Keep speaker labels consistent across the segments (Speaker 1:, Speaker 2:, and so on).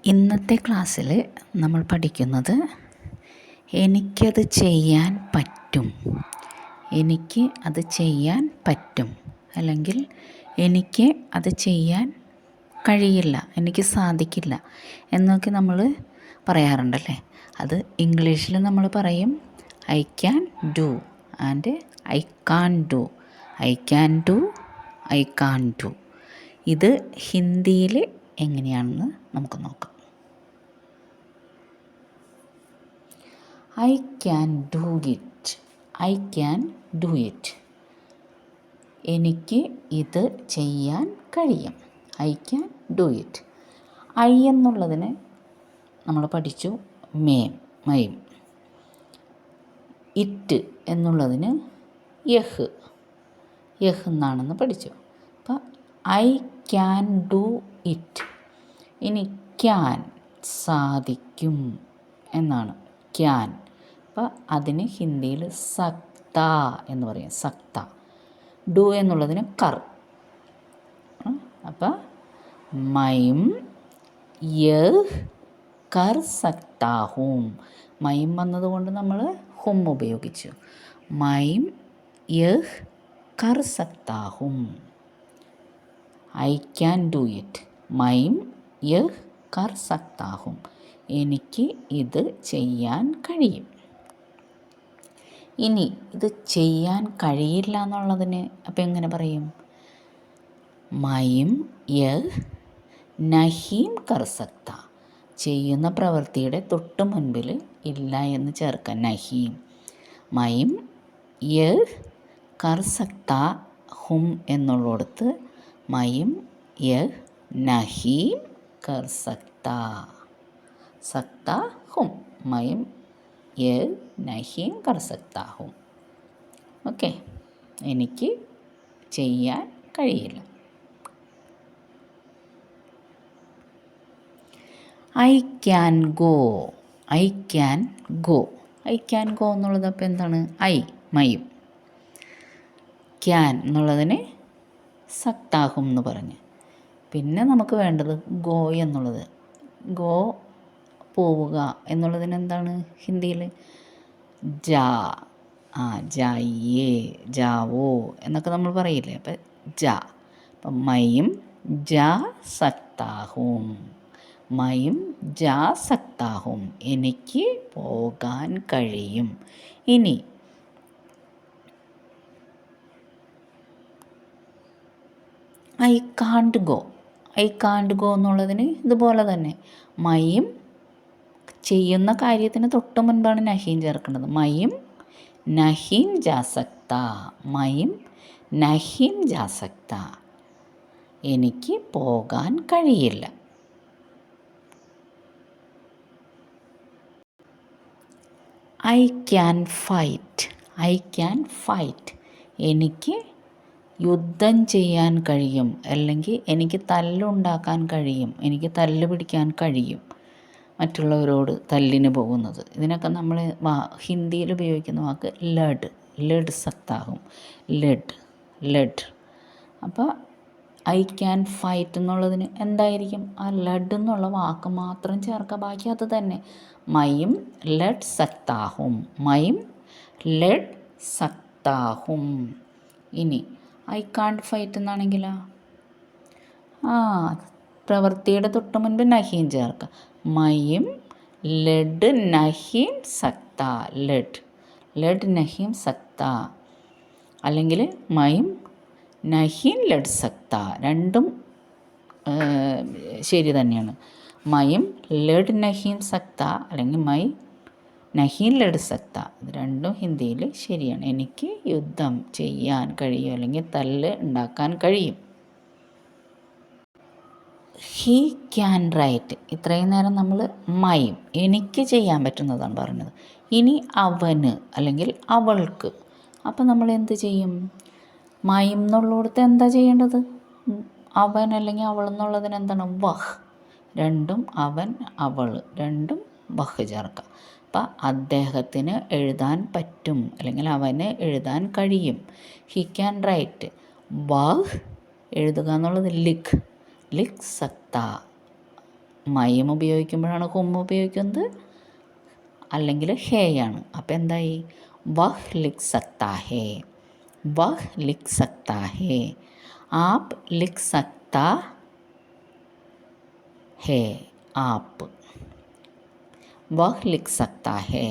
Speaker 1: ഇന്നത്തെ ക്ലാസ്സിൽ നമ്മൾ പഠിക്കുന്നത് എനിക്കത് ചെയ്യാൻ പറ്റും, എനിക്ക് അത് ചെയ്യാൻ പറ്റും, അല്ലെങ്കിൽ എനിക്ക് അത് ചെയ്യാൻ കഴിയില്ല, എനിക്ക് സാധിക്കില്ല എന്നൊക്കെ നമ്മൾ പറയാറുണ്ടല്ലേ. അത് ഇംഗ്ലീഷിൽ നമ്മൾ പറയും I can do and I can't do, I can do, I can't do. ഇത് ഹിന്ദിയിൽ എങ്ങനെയാണെന്ന് നമുക്ക് നോക്കാം. I can do it, I can do it. എനിക്ക് ഇത് ചെയ്യാൻ കഴിയും, I can do it. I എന്നുള്ളതിന് നമ്മൾ പഠിച്ചു മയും. ഇറ്റ് എന്നുള്ളതിന് യഹ് എന്നാണെന്ന് പഠിച്ചു. അപ്പം ഐ ക്യാൻ ഡു ഇറ്റ്. ഇനി ക്യാൻ സാധിക്കും എന്നാണ് ക്യാൻ. അപ്പം അതിന് ഹിന്ദിയിൽ സക്ത എന്ന് പറയും, സക്ത. ഡു എന്നുള്ളതിന് കർ. അപ്പം മയും യഹ് കർ സക്താ ഹൂം. മയും വന്നതുകൊണ്ട് നമ്മൾ ഹും ഉപയോഗിച്ചു. മയും യഹ് കർ സക്താ ഹൂം. ഐ ക്യാൻ ഡു ഇറ്റ്, മയും യഹ് കർ സക്താ ഹൂം. എനിക്ക് ഇത് ചെയ്യാൻ കഴിയും. ഇനി ഇത് ചെയ്യാൻ കഴിയില്ല എന്നുള്ളതിന് അപ്പം എങ്ങനെ പറയും? മയും യഹ് നഹീം കർ സക്ത. ചെയ്യുന്ന പ്രവൃത്തിയുടെ തൊട്ട് മുൻപിൽ ഇല്ല എന്ന് ചേർക്കാം, നഹീം. മയും യഹ് കർ സക്ത ഹും എന്നുള്ളിടത്ത് മയും യഹ് നഹീം കർ സക്ത. സക്ത ഹും, മയും യഹ് നഹീം കർ സക്ത ഹും. ഓക്കെ, എനിക്ക് ചെയ്യാൻ കഴിയില്ല. I can go, I can go. I can go എന്നുള്ളത് അപ്പോൾ എന്താണ്? മയും. ക്യാൻ എന്നുള്ളതിന് സക്താഹും എന്ന് പറഞ്ഞ്. പിന്നെ നമുക്ക് വേണ്ടത് ഗോ എന്നുള്ളത്. ഗോ പോവുക എന്നുള്ളതിന് എന്താണ് ഹിന്ദിയിൽ? ജായേ, ജാവോ എന്നൊക്കെ നമ്മൾ പറയില്ലേ. അപ്പം അപ്പം മയും ജാ സക്താഹും, മയും ജാ സക്താഹും. എനിക്ക് പോകാൻ കഴിയും. ഇനി I can't go. I can't go എന്നുള്ളതിന് ഇതുപോലെ തന്നെ മയും ചെയ്യുന്ന കാര്യത്തിന് തൊട്ട് മുൻപാണ് നഹീം ചേർക്കേണ്ടത്. മയും നഹീം ജാ സക്ത, മയും നഹീം ജാ സക്ത. എനിക്ക് പോകാൻ കഴിയില്ല. I can fight, I can fight. എനിക്ക് യുദ്ധം ചെയ്യാൻ കഴിയും, അല്ലെങ്കിൽ എനിക്ക് തല്ലുണ്ടാക്കാൻ കഴിയും, എനിക്ക് തല്ല് പിടിക്കാൻ കഴിയും. മറ്റുള്ളവരോട് തല്ലിന് പോകുന്നത്, ഇതിനൊക്കെ നമ്മൾ ഹിന്ദിയിൽ ഉപയോഗിക്കുന്ന വാക്ക് ലഡ് സക്താഹും, ലഡ്. അപ്പോൾ ഐ ക്യാൻ ഫൈറ്റ് എന്നുള്ളതിന് എന്തായിരിക്കും? ആ ലഡ് എന്നുള്ള വാക്ക് മാത്രം ചേർക്കുക, ബാക്കി അത് തന്നെ. മയും ലഡ് സക്താഹും, മയും ലഡ് സക്താഹും. ഇനി ഐ കാണ്ട് ഫൈറ്റ് എന്നാണെങ്കിലോ പ്രവൃത്തിയുടെ തൊട്ട് മുൻപ് നഹീം ചേർക്കുക. മയും ലഡ് നഹീം സക്ത, ലഡ് നഹീം സക്ത. അല്ലെങ്കിൽ മയും നഹീം ലഡ് സക്ത. രണ്ടും ശരി തന്നെയാണ്. മയും ലഡ് നഹീം സക്ത അല്ലെങ്കിൽ മൈ നഹീം ലഡ് സക്ത. ഇത് രണ്ടും ഹിന്ദിയിൽ ശരിയാണ്. എനിക്ക് യുദ്ധം ചെയ്യാൻ കഴിയും, അല്ലെങ്കിൽ തല്ല് ഉണ്ടാക്കാൻ കഴിയും. He can write. ഇത്രയും നേരം നമ്മൾ മയും എനിക്ക് ചെയ്യാൻ പറ്റുന്നതാണ് പറഞ്ഞത്. ഇനി അവന് അല്ലെങ്കിൽ അവൾക്ക്. അപ്പം നമ്മൾ എന്ത് ചെയ്യും? മയും എന്നുള്ളിടത്ത് എന്താ ചെയ്യേണ്ടത്? അവൻ അല്ലെങ്കിൽ അവൾ എന്നുള്ളതിന് എന്താണ്? വഹ്. രണ്ടും അവൻ അവൾ രണ്ടും വഹ് ചേർക്കുക. അപ്പം അദ്ദേഹത്തിന് എഴുതാൻ പറ്റും, അല്ലെങ്കിൽ അവന് എഴുതാൻ കഴിയും. He can write. വഹ് എഴുതുക എന്നുള്ളത് ലിഖ് സക്ത. മയം ഉപയോഗിക്കുമ്പോഴാണ് ഹും ഉപയോഗിക്കുന്നത്, അല്ലെങ്കിൽ ഹേയാണ്. അപ്പം എന്തായി? വഹ് ലിഖ് സക്താ ഹേ, വഹ് ലിഖ് സക്താ ഹേ, ആപ് ലിഖ് സക്താ ഹേ, ആപ്പ്, വഹ് ലിഖ് സക്താ ഹേ.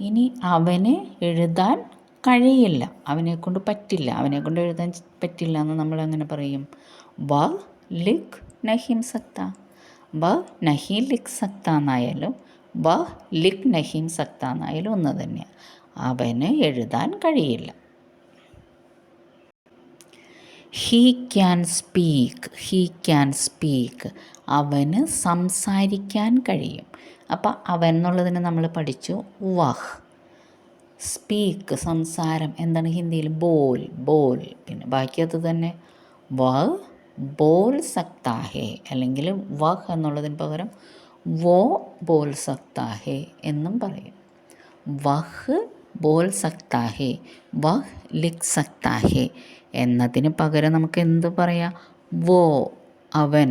Speaker 1: ഇനി അവന് എഴുതാൻ കഴിയില്ല, അവനെക്കൊണ്ട് പറ്റില്ല, അവനെക്കൊണ്ട് എഴുതാൻ പറ്റില്ല എന്ന് നമ്മൾ എങ്ങനെ പറയും? വഹ് ലിഖ് നഹീം സക്ത, വഹ് നഹീ ലിഖ് സക്ത എന്നായാലും വഹ് ലിഖ് നഹീം സക്ത എന്നായാലും ഒന്ന് തന്നെയാണ്. അവന് എഴുതാൻ കഴിയില്ല. He can speak, he can speak, അവന് സംസാരിക്കാൻ കഴിയും. അപ്പം അവൻ എന്നുള്ളതിന് നമ്മൾ പഠിച്ചു വഹ്. സ്പീക്ക് സംസാരം എന്താണ് ഹിന്ദിയിൽ? ബോൽ, ബോൽ. പിന്നെ ബാക്കി അത് തന്നെ വഹ് ബോൽ സക്താ ഹേ, അല്ലെങ്കിൽ വഹ് എന്നുള്ളതിന് പകരം വോ ബോൽ സക്താ ഹേ എന്നും പറയും. വഹ് ബോൽ സക്താ ഹേ, വഹ് ലിഖ് സക്താ ഹേ എന്നതിന് പകരം നമുക്ക് എന്ത് പറയാം? വോ അവൻ,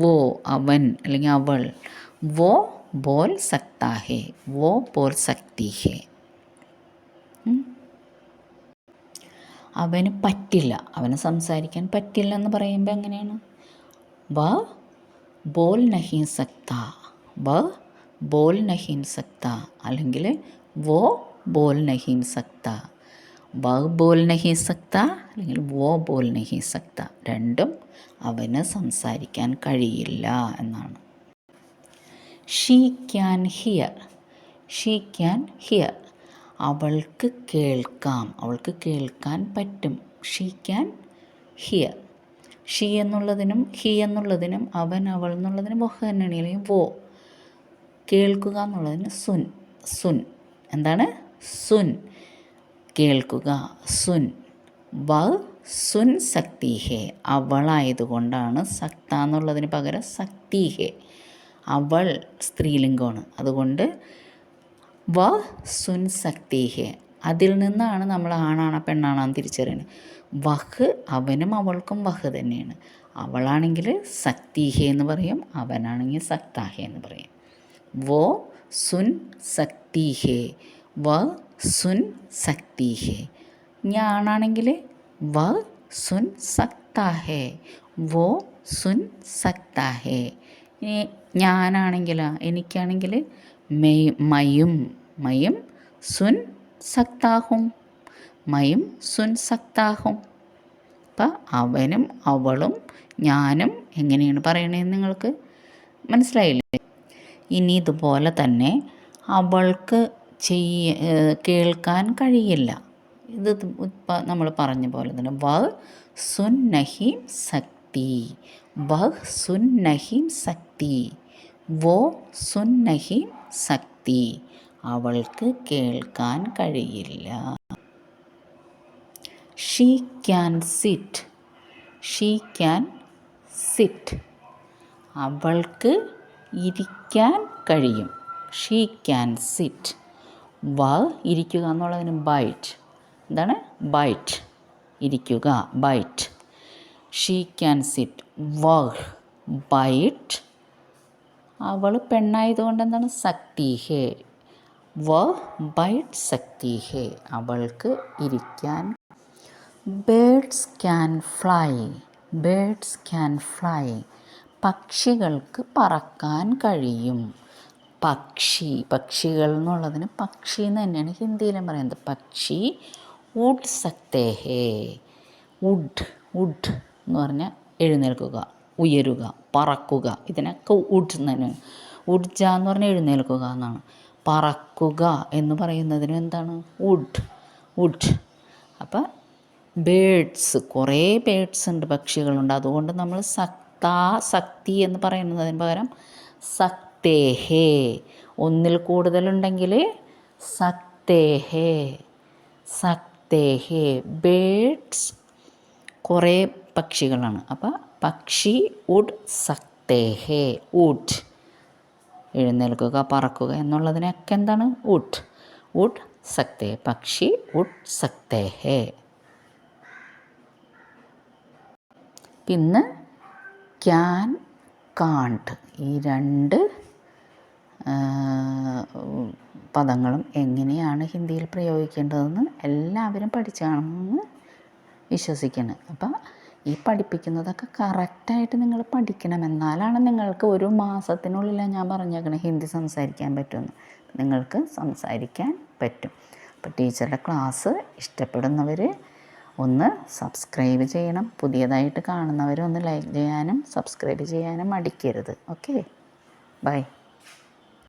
Speaker 1: വോ അവൻ അല്ലെങ്കിൽ അവൾ, വോ ബോൽ സക്താ ഹേ, വോ ബോൽ സക്തി ഹേ. അവന് പറ്റില്ല, അവന് സംസാരിക്കാൻ പറ്റില്ല എന്ന് പറയുമ്പോൾ എങ്ങനെയാണ്? വ ബോൽ നഹീ സക്ത, വ ബോൽ നഹീം സക്ത, അല്ലെങ്കിൽ വോ ബോൽ നഹീം സക്ത. വ ബോൽ നഹീ സക്ത അല്ലെങ്കിൽ വോ ബോൽ നഹീ സക്ത, രണ്ടും അവന് സംസാരിക്കാൻ കഴിയില്ല എന്നാണ്. She can hear, she can hear, അവൾക്ക് കേൾക്കാം, അവൾക്ക് കേൾക്കാൻ പറ്റും. She can hear. ഷീ എന്നുള്ളതിനും ഹി എന്നുള്ളതിനും അവൻ അവൾ എന്നുള്ളതിനും വഹ് തന്നെയാണ്, അല്ലെങ്കിൽ വോ. കേൾക്കുക എന്നുള്ളതിന് സുൻ, സുൻ. എന്താണ്? സുൻ, കേൾക്കുക, സുൻ. വ സുൻ സക്തി ഹേ, അവളായതുകൊണ്ടാണ് സക്ത എന്നുള്ളതിന് പകരം സക്തി ഹേ. അവൾ സ്ത്രീലിംഗമാണ്, അതുകൊണ്ട് വ സുൻ സക്തി ഹേ. അതിൽ നിന്നാണ് നമ്മൾ ആണാണോ പെണ്ണാണെന്ന് തിരിച്ചറിയുന്നത്. വഹ് അവനും അവൾക്കും വഹ് തന്നെയാണ്. അവളാണെങ്കിൽ സക്തി ഹേ എന്ന് പറയും, അവനാണെങ്കിൽ സക്താ ഹേ എന്ന് പറയും. വോ സുൻ സക്തി ഹേ, വ സുൻ സക്തി ഹേ. ഇനി ആണാണെങ്കിൽ വ സുൻ സക്താ ഹേ, വോ സുൻ സക്താ ഹേ. ഇനി ഞാനാണെങ്കിലോ, എനിക്കാണെങ്കിൽ മയും, മയും സുൻ സക്താഹും, മയും സുൻ സക്താഹും. അപ്പം അവനും അവളും ഞാനും എങ്ങനെയാണ് പറയണതെന്ന് നിങ്ങൾക്ക് മനസ്സിലായില്ലേ? ഇനി ഇതുപോലെ തന്നെ അവൾക്ക് കേൾക്കാൻ കഴിയില്ല. ഇത് ഇപ്പം നമ്മൾ പറഞ്ഞ പോലെ തന്നെ വ സുൻ നഹീം സക്തി, വ സുൻ നഹീം സക്തി, വോ സുൻ നഹീം സക്തി, അവൾക്ക് കേൾക്കാൻ കഴിയില്ല. She can sit, she can sit, അവൾക്ക് ഇരിക്കാൻ കഴിയും. She can sit. വ ഇരിക്കുക എന്നുള്ളതിന് ബൈറ്റ്. എന്താണ്? ബൈറ്റ്, ഇരിക്കുക, ബൈറ്റ്. ഷീ ക്യാൻ സിറ്റ് വഹ് ബൈറ്റ്. അവൾ പെണ്ണായതുകൊണ്ട് എന്താണ്? സക്തി ഹേ, വ ബൈറ്റ് സക്തി ഹേ, അവൾക്ക് ഇരിക്കാൻ. Birds can fly, birds can fly, പക്ഷികൾക്ക് പറക്കാൻ കഴിയും. പക്ഷി, പക്ഷികൾ എന്നുള്ളതിന് പക്ഷി എന്ന് തന്നെയാണ് ഹിന്ദിയിലും പറയുന്നത്. പക്ഷി ഉഡ് സക്തേ ഹേ, ഉഡ്, ഉഡ് എന്ന് പറഞ്ഞാൽ എഴുന്നേൽക്കുക, ഉയരുക, പറക്കുക, ഇതിനൊക്കെ ഉഡ് എന്ന് തന്നെയാണ്. ഉഡ്ജ എന്ന് പറഞ്ഞാൽ എഴുന്നേൽക്കുക എന്നാണ്. പറക്കുക എന്ന് പറയുന്നതിനും എന്താണ്? ഉഡ്, ഉഡ്. അപ്പം ബേഡ്സ്, കുറേ ബേഡ്സ് ഉണ്ട്, പക്ഷികളുണ്ട്. അതുകൊണ്ട് നമ്മൾ സക്തി എന്ന് പറയുന്നതിന് പകരം സക്തേ ഹേ. ഒന്നിൽ കൂടുതലുണ്ടെങ്കിൽ സക്തേ ഹേ, സക്തേ ഹേ. ബേഡ്സ് കുറേ പക്ഷികളാണ്. അപ്പം പക്ഷി ഉഡ് സക്തേ ഹേ, ഉഡ് എഴുന്നേൽക്കുക, പറക്കുക എന്നുള്ളതിനൊക്കെ എന്താണ്? ഉഡ്, ഉഡ് സക്തേ, പക്ഷി ഉഡ് സക്തേ ഹേ. പിന്നെ ക്യാൻ കാണ്ട് ഈ രണ്ട് പദങ്ങളും എങ്ങനെയാണ് ഹിന്ദിയിൽ പ്രയോഗിക്കേണ്ടതെന്ന് എല്ലാവരും പഠിച്ചാണെന്ന് വിശ്വസിക്കണം. അപ്പം ഈ പഠിപ്പിക്കുന്നതൊക്കെ കറക്റ്റായിട്ട് നിങ്ങൾ പഠിക്കണം. എന്നാലാണ് നിങ്ങൾക്ക് ഒരു മാസത്തിനുള്ളിലാണ് ഞാൻ പറഞ്ഞേക്കണേ ഹിന്ദി സംസാരിക്കാൻ പറ്റുമെന്ന്. നിങ്ങൾക്ക് സംസാരിക്കാൻ പറ്റും. അപ്പോൾ ടീച്ചറുടെ ക്ലാസ് ഇഷ്ടപ്പെടുന്നവർ ഒന്ന് സബ്സ്ക്രൈബ് ചെയ്യണം. പുതിയതായിട്ട് കാണുന്നവർ ഒന്ന് ലൈക്ക് ചെയ്യാനും സബ്സ്ക്രൈബ് ചെയ്യാനും മടിക്കരുത്. Okay, by.